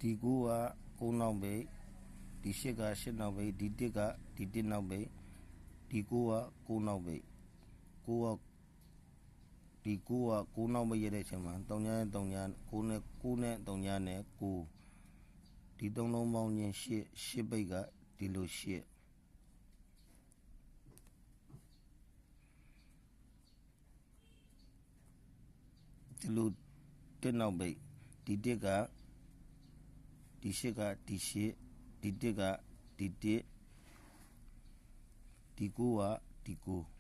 ဒီ9က9နောက်ပိတ်ဒီ10က10နောက်ပိတ်ဒီ1ကဒီ1နောက်ပိတ်ဒီ9က9နောက်ပိတ်9ကဒီ9က9နောက်ပိတ်ရတဲ့အချိန်မှာ3ညနဲ့3ည9နဲ့9နဲ့3ညနဲ့9ဒီ3လုံးပေါင်းချင်း10ပိတ်ကဒီလို10ဒီလို1နောက်ပိတ်ဒီ1ကဒီ10ကဒီ10ဒီ1ကဒီ1ဒီ9ကဒီ9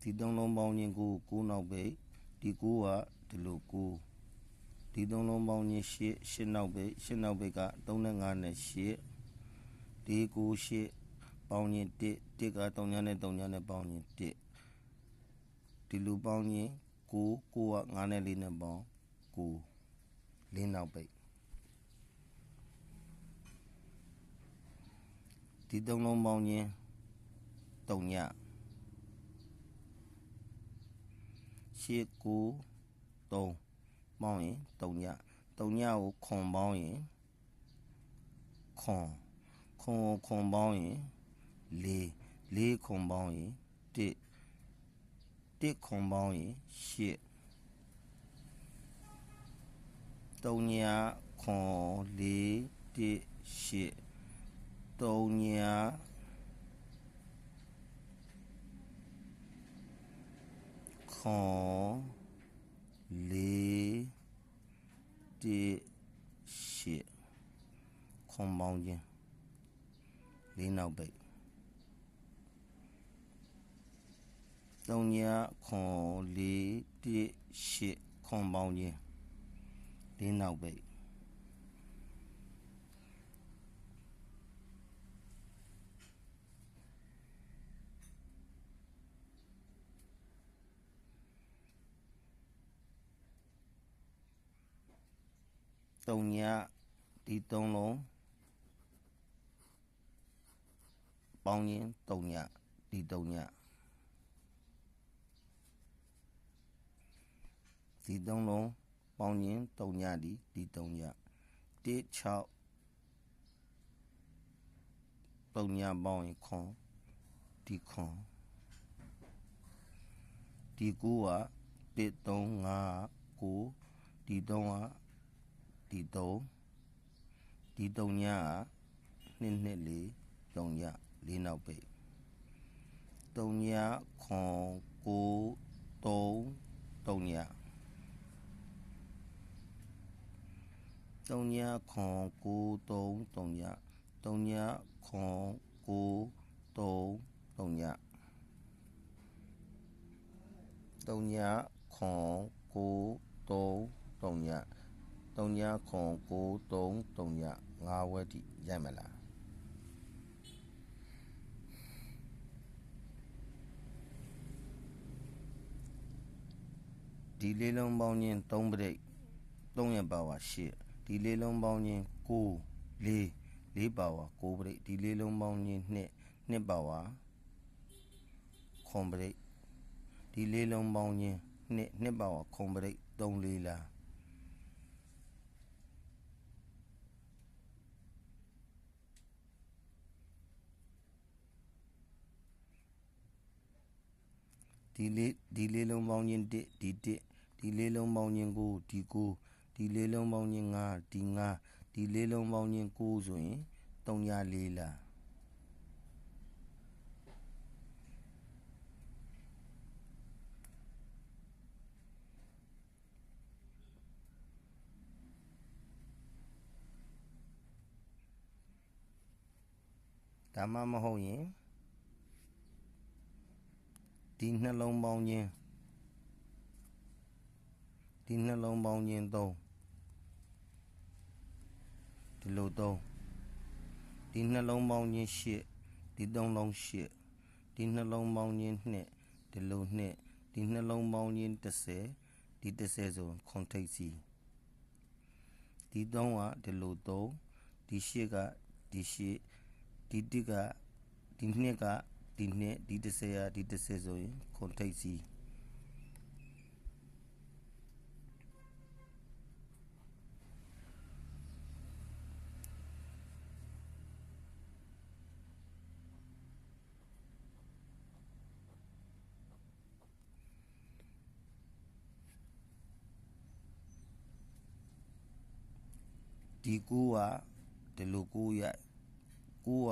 ဒီ3လုံးပေါင်းချင်း9နောက်ပိတ်ဒီ9ကဒီလို9ဒီ3လုံးပေါင်းချင်း10နောက်ပိတ်10နောက်ပိတ်က3နဲ့5နဲ့10ဒီ9 10ပေါင်းချင်း1က3ညနဲ့3ညနဲ့ပေါင်းချင်း1ဒီလိုပေါင်းချင်း9က5နဲ့4နဲ့ပေါင်း9 4နောက်ပိတ်ဒီ3လုံးပေါင်းချင်း3ည8 9 3ပေါင်းရင်3ည3ညကိုခွန်ပေါင်းရင်ခွန်ပေါင်းရင်4ခွန်ပေါင်းရင်1ခွန်ပေါင်းရင်8 3ညခွန်4 1 8 3ညခွန်4 1 8ခွန်ပေါင်းခြင်း4နောက်ပိတ်3ညခွန်4 1 8ခွန်ပေါင်းခြင်း4နောက်ပိတ်3ညဒီ3လုံးပေါင်းရင်3ညဒီ3ညဒီ3လုံးပေါင်းရင်3ညဒီ3ည1 6 3ညပေါင်းရင်ခွန်ဒီ9က1 3 5 9ဒီ3ကဒီ3ဒီ3ညက2 2 4 3ည4နောက်ပိတ်3ညခွန်9 3 3ည3ညခွန်9 3 3ည3ညခွန်9 3 3ည3ညခွန်9 3 3ည3ညခွန်9 3 3ည5ဝက်တိရိုက်မလားဒီလေးလုံးပေါင်းချင်း3ပရိတ်3ရဲ့ပါဝါ8ဒီလေးလုံးပေါင်းချင်း9 4ပါဝါ9ပရိတ်ဒီလေးလုံးပေါင်းချင်း2ပါဝါခွန်ပရိတ်ဒီလေးလုံးပေါင်းချင်း2ပါဝါခွန်ပရိတ်3 4လားဒီလေးလုံးပေါင်းချင်း1ဒီလေးလုံးပေါင်းချင်း9ဒီဒီလေးလုံးပေါင်းချင်း5ဒီလေးလုံးပေါင်းချင်း9ဆိုရင်3ည4လားဒါမှမဟုတ်ရင်ဒီနှလုံးပေါင်းချင်း3ဒီနှလုံးပေါင်းချင်း3ဒီလို3ဒီနှလုံးပေါင်းချင်း8ဒီ3လုံး8ဒီနှလုံးပေါင်းချင်း2ဒီလို2ဒီနှလုံးပေါင်းချင်း10ဒီ10ဆိုခွန်ထိပ်စီဒီ3ကဒီလို3ဒီ8ကဒီ8ဒီ1ကဒီ2ကဒီ2ဒီ10ကဒီ10ဆိုရင်ခွန်ထိပ်စီ ဒီကူကဒီလိုကူရိုက်ကူက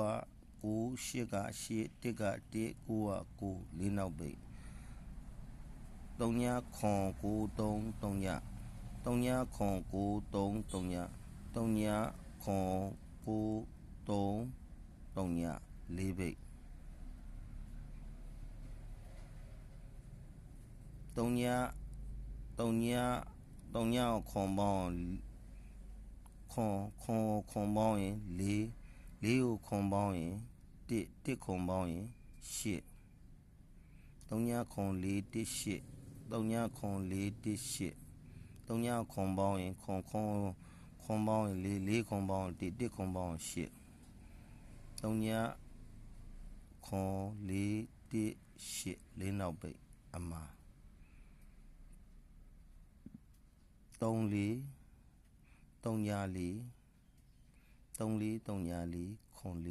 ကူရှစ်ကရှစ်တစ်ကတစ်ကူကကူလေးနောက်ပိတ်3ညခွန်9 3 3ည3ညခွန်9 3 3ည3ညခွန်9 3 3ည4ပိတ်3ညခွန်ပေါင်းခွန်ပေါင်းရင်4ကိုခွန်ပေါင်းရင်1ခွန်ပေါင်းရင်8 3ညခွန်4 1 8 3ညခွန်4 1 8 3ညခွန်ပေါင်းရင်ခွန်ပေါင်းရင်4ခွန်ပေါင်းရင်1ခွန်ပေါင်းရင်8 3ညခွန်4 1 8 4နောက်ပိတ်အမှား3 4 3ည4 3 4 3ည4ခွန်4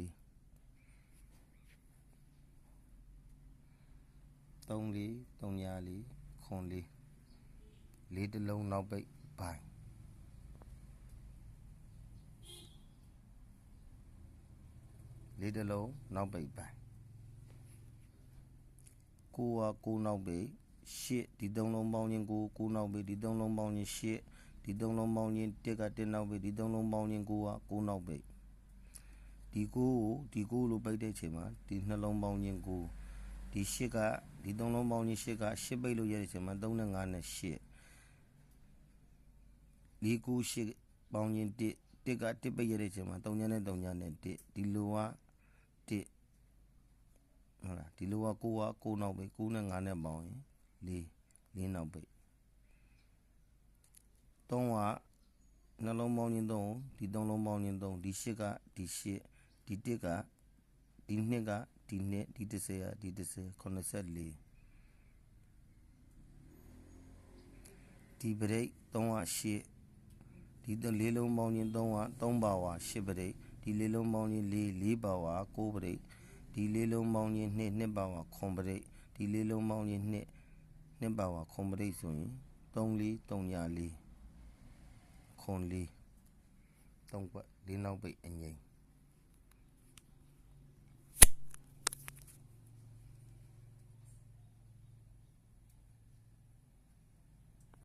3 4 3ည4ခွန်4 4တလုံးနောက်ပိတ်ပိုင်း4တလုံးနောက်ပိတ်ပိုင်း9က9နောက်ပိတ်8ဒီ3လုံးပေါင်းခြင်း9နောက်ပိတ်ဒီ3လုံးပေါင်းခြင်း8ဒီ3လုံးပေါင်းခြင်း1က1နောက်ပိတ်ဒီ3လုံးပေါင်းခြင်း9က9နောက်ပိတ်ဒီ9ကိုဒီ9လို့ပိတ်တဲ့အချိန်မှာဒီနှလုံးပေါင်းခြင်း9ဒီ8ကဒီ3လုံးပေါင်းခြင်း8က8ပိတ်လို့ရတဲ့အချိန်မှာ3နဲ့5နဲ့8 4 9 8ပေါင်းခြင်း1က1ပိတ်ရတဲ့အချိန်မှာ3ညနဲ့3ညနဲ့1ဒီလိုက1ဟုတ်လားဒီလိုက9က9နောက်ပိတ်9နဲ့5နဲ့ပေါင်းရင်4နောက်ပိတ်3ကနှလုံးပေါင်းခြင်း3ဒီ3လုံးပေါင်းခြင်း3ဒီ8ကဒီ8ဒီ1ကဒီ2ကဒီ2ဒီ30ကဒီ30 84ဒီပရိတ်3က8ဒီ4လုံးပေါင်းခြင်း3က3ပါဝါ8ပရိတ်ဒီ4လုံးပေါင်းခြင်း4ပါဝါ9ပရိတ်ဒီ4လုံးပေါင်းခြင်း2ပါဝါ9ပရိတ်ဒီ4လုံးပေါင်းခြင်း2ပါဝါ9ပရိတ်ဆိုရင်3 4 3ည4ခွန်4 3ကွက်4နောက်ပိတ်အငိမ့်